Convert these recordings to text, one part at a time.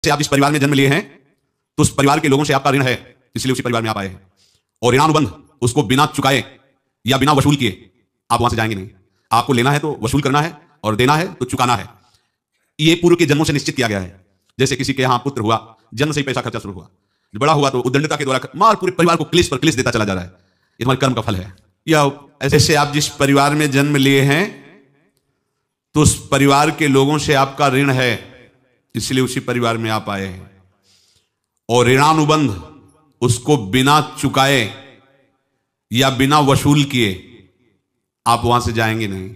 से आप जिस परिवार में जन्म लिए हैं तो उस परिवार के लोगों से आपका ऋण है, इसलिए उसी परिवार में आप आए हैं। और ऋणानुबंध उसको बिना चुकाए या बिना वसूल किए आप वहां से जाएंगे नहीं। आपको लेना है तो वसूल करना है और देना है तो चुकाना है। ये पूर्व के जन्मों से निश्चित किया गया है। जैसे किसी के यहां पुत्र हुआ, जन्म से ही पैसा खर्चा शुरू हुआ, बड़ा हुआ तो उद्दंडता के द्वारा मार पूरे परिवार को क्लेश पर क्लेश देता चला जा रहा है। ये तुम्हारे कर्म का फल है। या ऐसे आप जिस परिवार में जन्म लिए हैं तो उस परिवार के लोगों से आपका ऋण है, इसलिए उसी परिवार में आप आए हैं। और ऋणानुबंध उसको बिना चुकाए या बिना वसूल किए आप वहां से जाएंगे नहीं।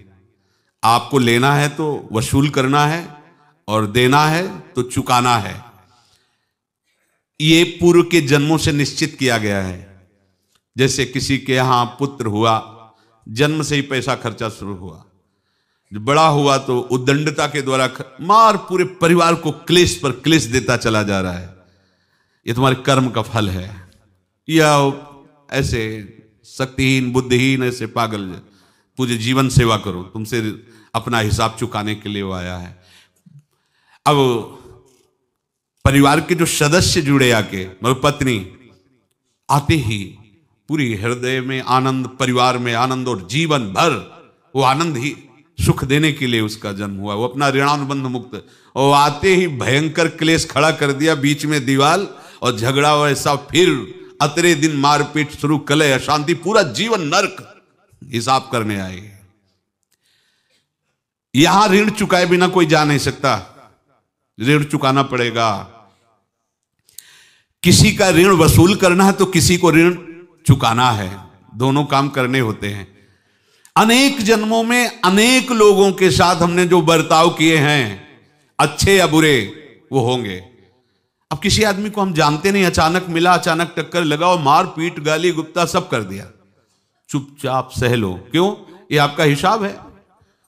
आपको लेना है तो वसूल करना है और देना है तो चुकाना है। यह पूर्व के जन्मों से निश्चित किया गया है। जैसे किसी के यहां पुत्र हुआ, जन्म से ही पैसा खर्चा शुरू हुआ, बड़ा हुआ तो उद्दंडता के द्वारा मार पूरे परिवार को क्लेश पर क्लेश देता चला जा रहा है। ये तुम्हारे कर्म का फल है। या ऐसे शक्तिहीन बुद्धिहीन ऐसे पागल पूरे जीवन सेवा करो, तुमसे अपना हिसाब चुकाने के लिए वो आया है। अब परिवार के जो सदस्य जुड़े आके, मतलब पत्नी आते ही पूरी हृदय में आनंद, परिवार में आनंद और जीवन भर वो आनंद ही सुख देने के लिए उसका जन्म हुआ। वो अपना ऋणानुबंध मुक्त, और आते ही भयंकर क्लेश खड़ा कर दिया, बीच में दीवाल और झगड़ा वैसा, फिर अतरे दिन मारपीट शुरू, कलह अशांति, पूरा जीवन नरक हिसाब करने आए। यहां ऋण चुकाए बिना कोई जा नहीं सकता, ऋण चुकाना पड़ेगा। किसी का ऋण वसूल करना है तो किसी को ऋण चुकाना है, दोनों काम करने होते हैं। अनेक जन्मों में अनेक लोगों के साथ हमने जो बर्ताव किए हैं, अच्छे या बुरे, वो होंगे। अब किसी आदमी को हम जानते नहीं, अचानक मिला, अचानक टक्कर लगा और मार पीट गाली गुप्ता सब कर दिया, चुपचाप सह लो। क्यों? ये आपका हिसाब है,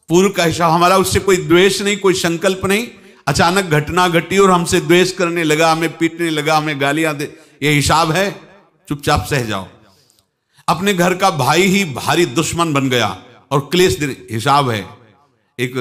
पूर्व का हिसाब। हमारा उससे कोई द्वेष नहीं, कोई संकल्प नहीं। अचानक घटना घटी और हमसे द्वेष करने लगा, हमें पीटने लगा, हमें गालियां दे, ये हिसाब है, चुपचाप सह जाओ। अपने घर का भाई ही भारी दुश्मन बन गया और क्लेश, हिसाब है। एक